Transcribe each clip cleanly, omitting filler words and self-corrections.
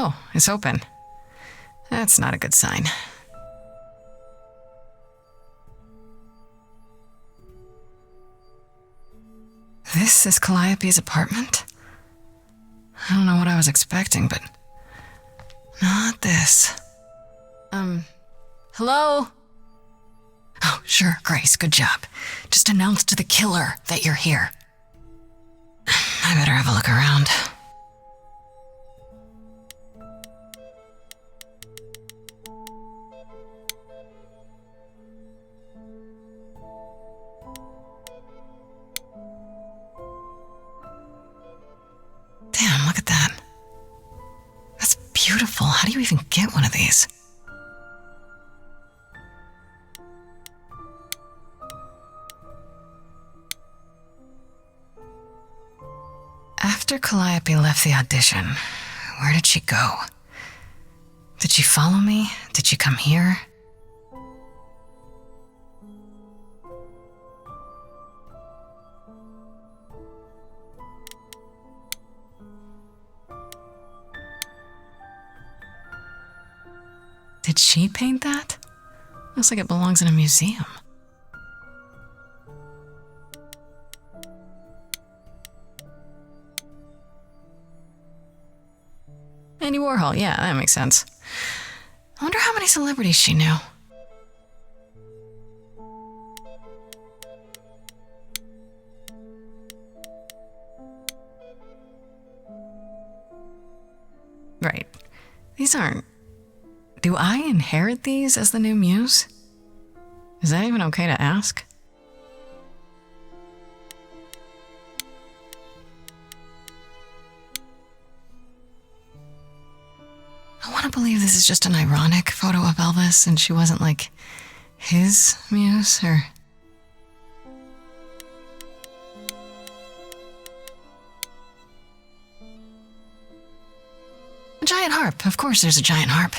Oh, it's open. That's not a good sign. This is Calliope's apartment? I don't know what I was expecting, but not this. Hello? Oh, sure, Grace, good job. Just announce to the killer that you're here. I better have a look around. Damn, look at that. That's beautiful. How do you even get one of these? After Calliope left the audition, where did she go? Did she follow me? Did she come here? Did she paint that? Looks like it belongs in a museum. Andy Warhol, yeah, that makes sense. I wonder how many celebrities she knew. Right. These aren't... Do I inherit these as the new muse? Is that even okay to ask? I want to believe this is just an ironic photo of Elvis and she wasn't like his muse, or... A giant harp. Of course there's a giant harp.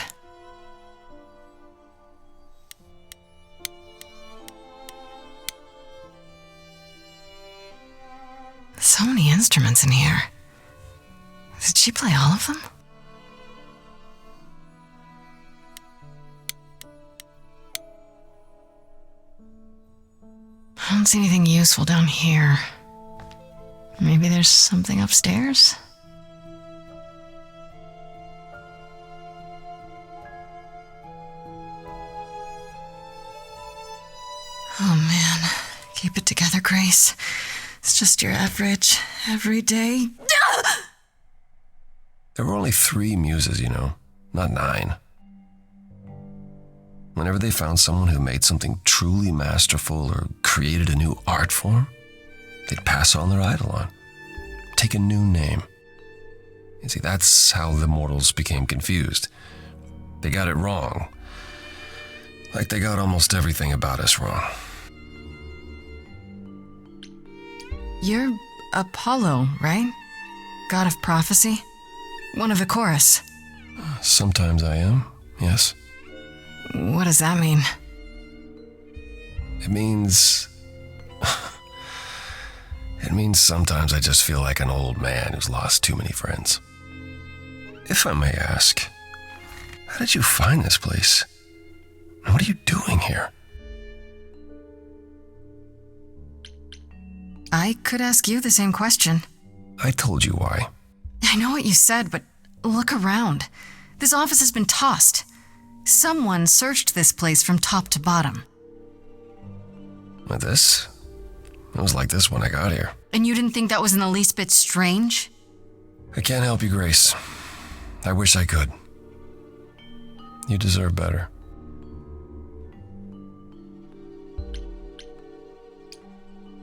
So many instruments in here. Did she play all of them? I don't see anything useful down here. Maybe there's something upstairs? Oh man, keep it together, Grace. It's just your average, everyday... There were only 3 muses, you know, not 9. Whenever they found someone who made something truly masterful or created a new art form, they'd pass on their eidolon, take a new name. You see, that's how the mortals became confused. They got it wrong. Like they got almost everything about us wrong. You're Apollo, right? God of prophecy? One of the chorus. Sometimes I am, yes. What does that mean? It means sometimes I just feel like an old man who's lost too many friends. If I may ask, how did you find this place? And what are you doing here? I could ask you the same question. I told you why. I know what you said, but look around. This office has been tossed. Someone searched this place from top to bottom. With this? It was like this when I got here. And you didn't think that was in the least bit strange? I can't help you, Grace. I wish I could. You deserve better.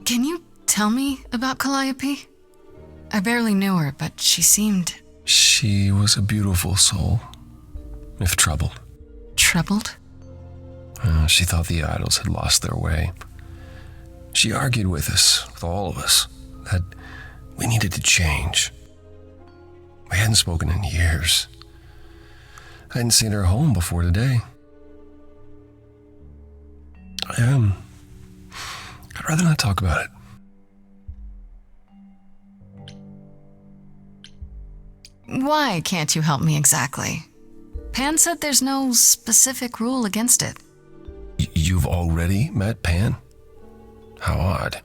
Can you tell me about Calliope? I barely knew her, but she seemed... She was a beautiful soul, if troubled. Troubled? She thought the idols had lost their way. She argued with us, with all of us, that we needed to change. We hadn't spoken in years. I hadn't seen her home before today. I'd rather not talk about it. Why can't you help me exactly? Pan said there's no specific rule against it. You've already met Pan? How odd.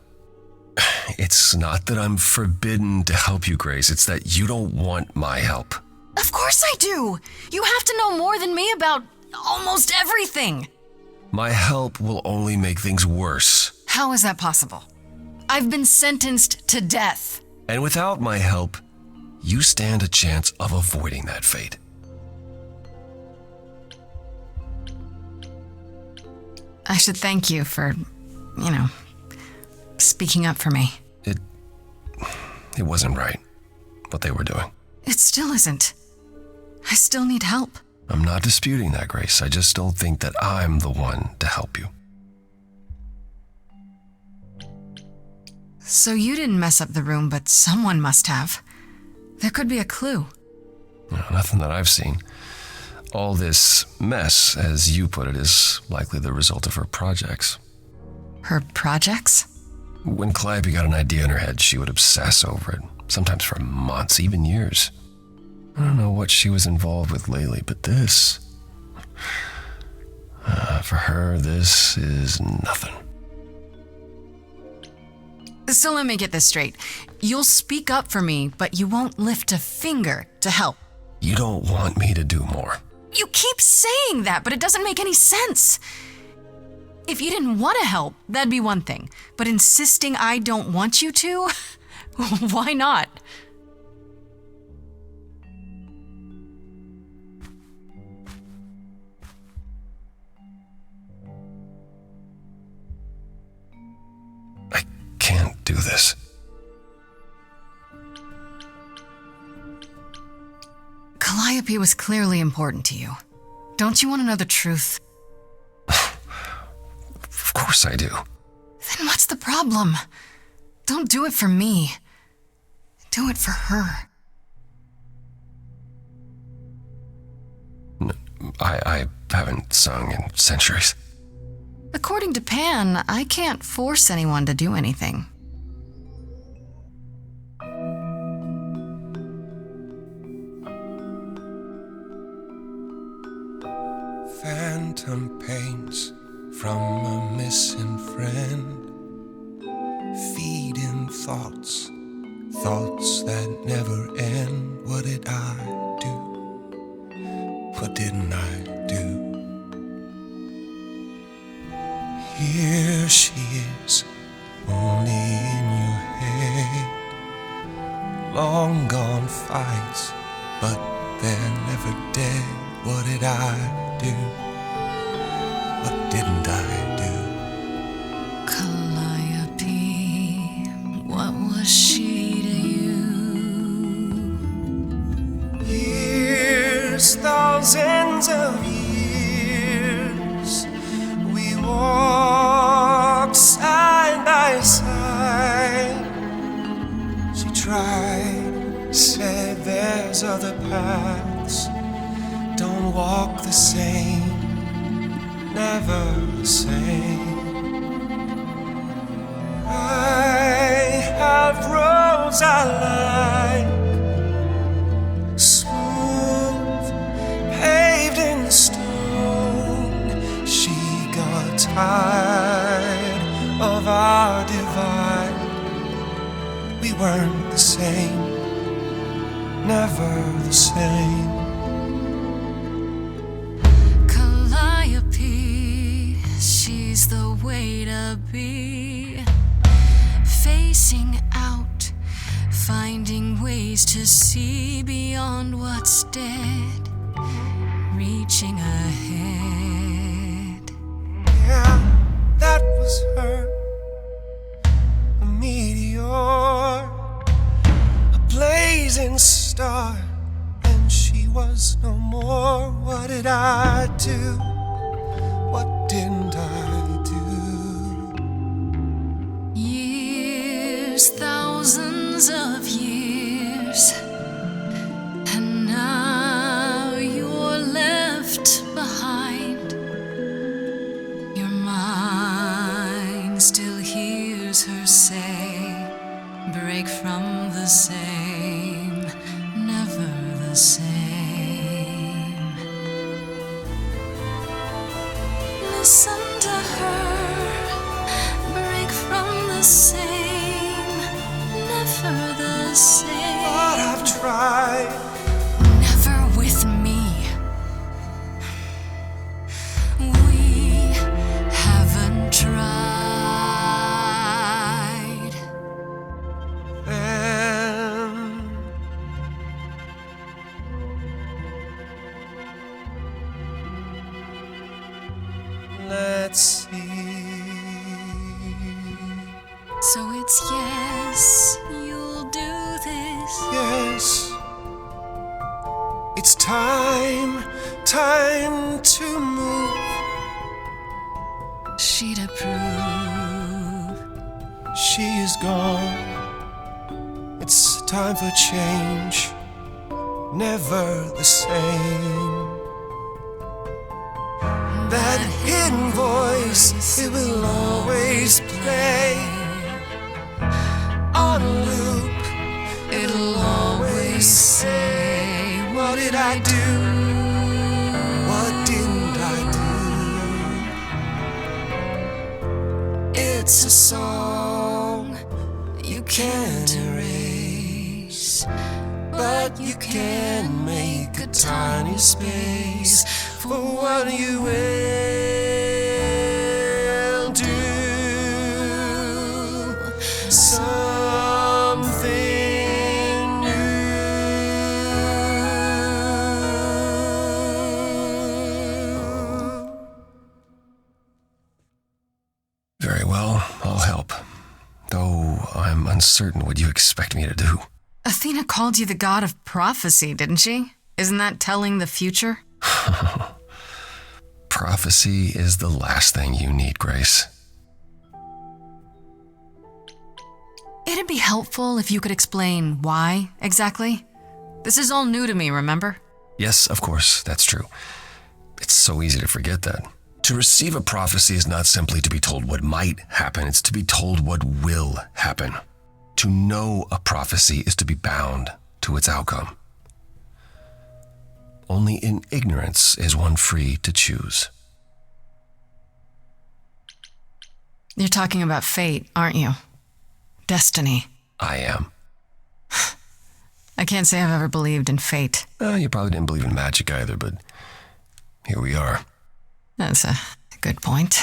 It's not that I'm forbidden to help you, Grace. It's that you don't want my help. Of course I do! You have to know more than me about almost everything. My help will only make things worse. How is that possible? I've been sentenced to death. And without my help, you stand a chance of avoiding that fate. I should thank you for, speaking up for me. It wasn't right, what they were doing. It still isn't. I still need help. I'm not disputing that, Grace. I just don't think that I'm the one to help you. So you didn't mess up the room, but someone must have. There could be a clue. No, nothing that I've seen. All this mess, as you put it, is likely the result of her projects. Her projects? When Calliope got an idea in her head, she would obsess over it, sometimes for months, even years. I don't know what she was involved with lately, but this... for her, this is nothing. So let me get this straight. You'll speak up for me, but you won't lift a finger to help. You don't want me to do more. You keep saying that, but it doesn't make any sense. If you didn't want to help, that'd be one thing. But insisting I don't want you to? Why not? I can't do this. Calliope was clearly important to you. Don't you want to know the truth? Of course I do. Then what's the problem? Don't do it for me. Do it for her. I haven't sung in centuries. According to Pan, I can't force anyone to do anything. Phantom pains from a missing friend, feeding thoughts, thoughts that never end. What did I do? What didn't I do? Here she is, only in your head. Long gone fights, but they're never dead. What did I do? What didn't I do? Calliope, what was she to you? Years, thousands of years, we walked side by side. She tried, said there's other paths. Don't walk the same, never the same. I have roads I like, smooth, paved in stone. She got tired of our divide. We weren't the same, never the same. She's the way to be. Facing out, finding ways to see beyond what's dead, reaching ahead. Yeah, that was her. A meteor, a blazing star. And she was no more. What did I do? What didn't I do? Years, thousands of years, and now you're left behind. Your mind still hears her say, break from the same, never listen to her, break from the same, never the same. But I've tried. Never with me. We haven't tried. Then let's see. So it's yes, you'll do this. Yes, it's time to move. She'd approve. She is gone. It's time for change. Never the same. That hidden voice, it will always play. On a loop, it'll always say, what did I do? What didn't I do? It's a song you can't erase, but you can make a tiny space for what you will do. Something new. Very well, I'll help. Though I'm uncertain what you expect me to do. Athena called you the god of prophecy, didn't she? Isn't that telling the future? Prophecy is the last thing you need, Grace. It'd be helpful if you could explain why, exactly. This is all new to me, remember? Yes, of course, that's true. It's so easy to forget that. To receive a prophecy is not simply to be told what might happen, it's to be told what will happen. To know a prophecy is to be bound to its outcome. Only in ignorance is one free to choose. You're talking about fate, aren't you? Destiny. I am. I can't say I've ever believed in fate. You probably didn't believe in magic either, but here we are. That's a good point.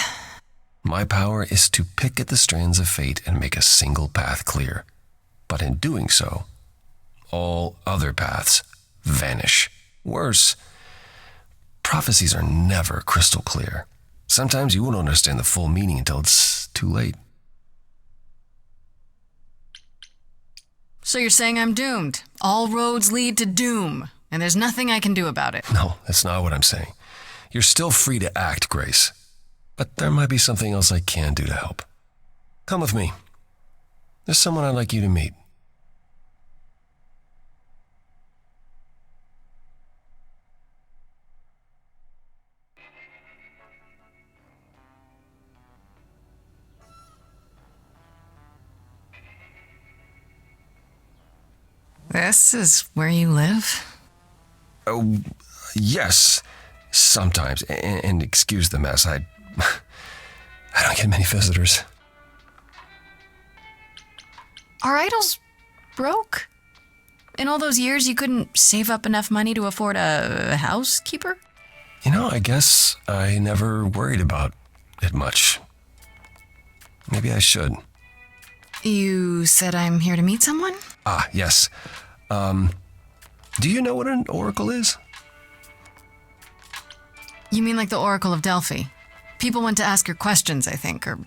My power is to pick at the strands of fate and make a single path clear. But in doing so, all other paths vanish. Worse, prophecies are never crystal clear. Sometimes you won't understand the full meaning until it's too late. So you're saying I'm doomed. All roads lead to doom, and there's nothing I can do about it. No, that's not what I'm saying. You're still free to act, Grace. But there might be something else I can do to help. Come with me. There's someone I'd like you to meet. This is where you live? Oh, yes. Sometimes. And excuse the mess. I don't get many visitors. Are idols broke? In all those years, you couldn't save up enough money to afford a housekeeper? You know, I guess I never worried about it much. Maybe I should. You said I'm here to meet someone? Ah, yes. Do you know what an oracle is? You mean like the Oracle of Delphi? People went to ask her questions, I think, or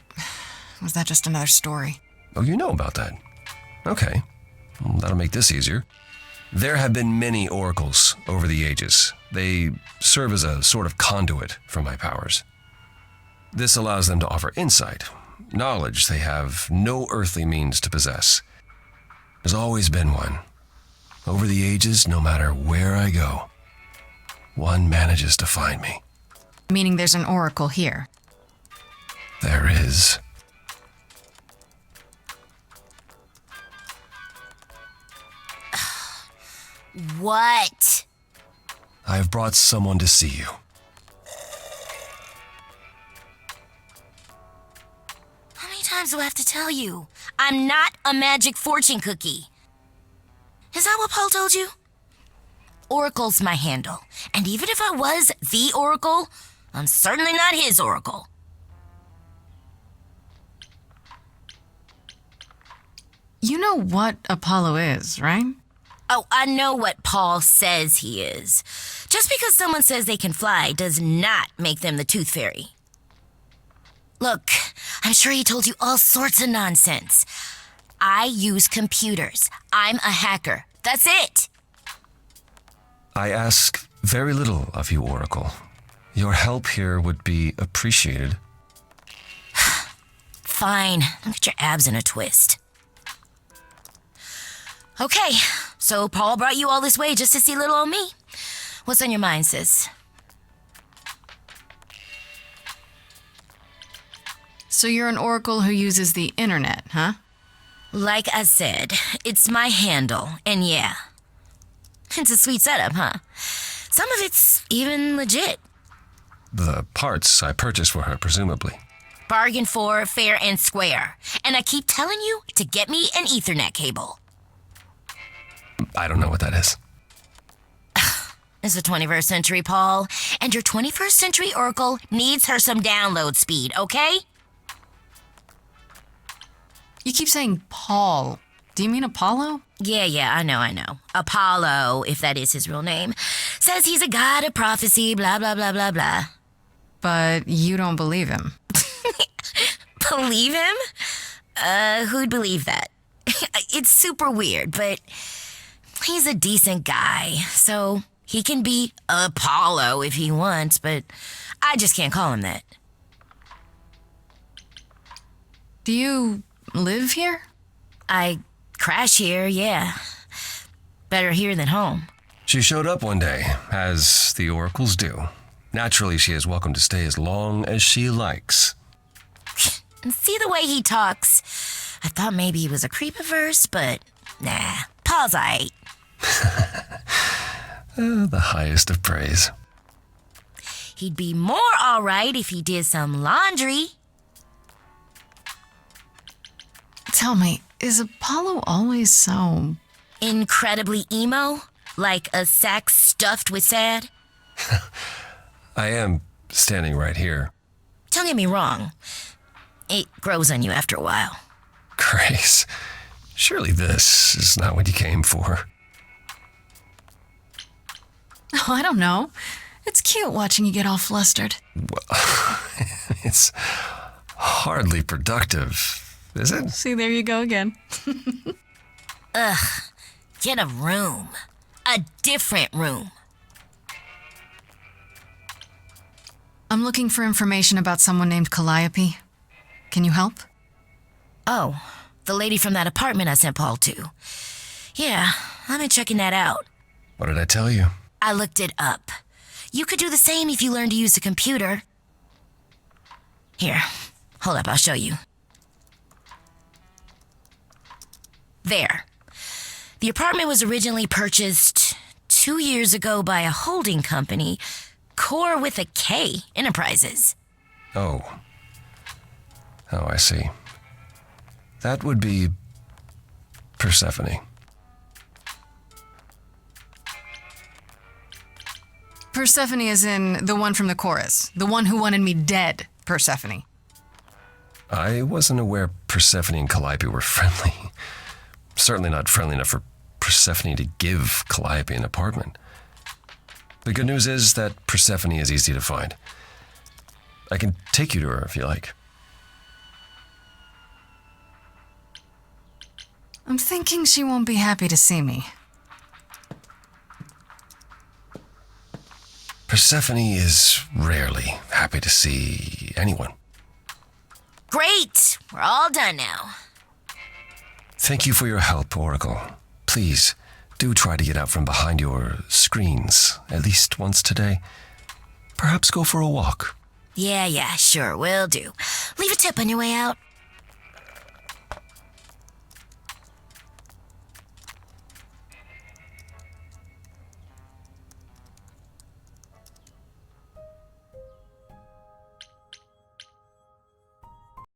was that just another story? Oh, you know about that. Okay. Well, that'll make this easier. There have been many oracles over the ages. They serve as a sort of conduit for my powers. This allows them to offer insight, knowledge they have no earthly means to possess. There's always been one. Over the ages, no matter where I go, one manages to find me. Meaning there's an oracle here. There is. What? I have brought someone to see you. times do I have to tell you? I'm not a magic fortune cookie. Is that what Paul told you? Oracle's my handle. And even if I was the Oracle, I'm certainly not his Oracle. You know what Apollo is, right? Oh, I know what Paul says he is. Just because someone says they can fly does not make them the Tooth Fairy. Look, I'm sure he told you all sorts of nonsense. I use computers. I'm a hacker. That's it. I ask very little of you, Oracle. Your help here would be appreciated. Fine. Don't get your abs in a twist. Okay, so Paul brought you all this way just to see little old me. What's on your mind, sis? So you're an oracle who uses the internet, huh? Like I said, it's my handle, and yeah. It's a sweet setup, huh? Some of it's even legit. The parts I purchased for her, presumably. Bargain for, fair and square. And I keep telling you to get me an Ethernet cable. I don't know what that is. It's the 21st century, Paul, and your 21st century Oracle needs her some download speed, okay? You keep saying Paul. Do you mean Apollo? Yeah, I know. Apollo, if that is his real name, says he's a god of prophecy, blah, blah, blah, blah, blah. But you don't believe him. Believe him? Who'd believe that? It's super weird, but he's a decent guy, so he can be Apollo if he wants, but I just can't call him that. Do you live here? I crash here, yeah. Better here than home. She showed up one day, as the oracles do. Naturally, she is welcome to stay as long as she likes. And see the way he talks. I thought maybe he was a creep-averse, but nah, Paul's aight. The highest of praise. He'd be more alright if he did some laundry. Tell me, is Apollo always so... Incredibly emo? Like a sack stuffed with sad? I am standing right here. Don't get me wrong. It grows on you after a while. Grace, surely this is not what you came for. Oh, I don't know. It's cute watching you get all flustered. Well, it's hardly productive, is it? See, there you go again. Get a room. A different room. I'm looking for information about someone named Calliope. Can you help? Oh, the lady from that apartment I sent Paul to. Yeah, I've been checking that out. What did I tell you? I looked it up. You could do the same if you learned to use a computer. Here, hold up, I'll show you. There. The apartment was originally purchased 2 years ago by a holding company, Core with a K Enterprises. Oh, I see. That would be Persephone. Persephone is in the one from the chorus. The one who wanted me dead, Persephone. I wasn't aware Persephone and Calliope were friendly. Certainly not friendly enough for Persephone to give Calliope an apartment. The good news is that Persephone is easy to find. I can take you to her if you like. I'm thinking she won't be happy to see me. Persephone is rarely happy to see anyone. Great! We're all done now. Thank you for your help, Oracle. Please, do try to get out from behind your screens at least once today. Perhaps go for a walk. Yeah, sure, will do. Leave a tip on your way out.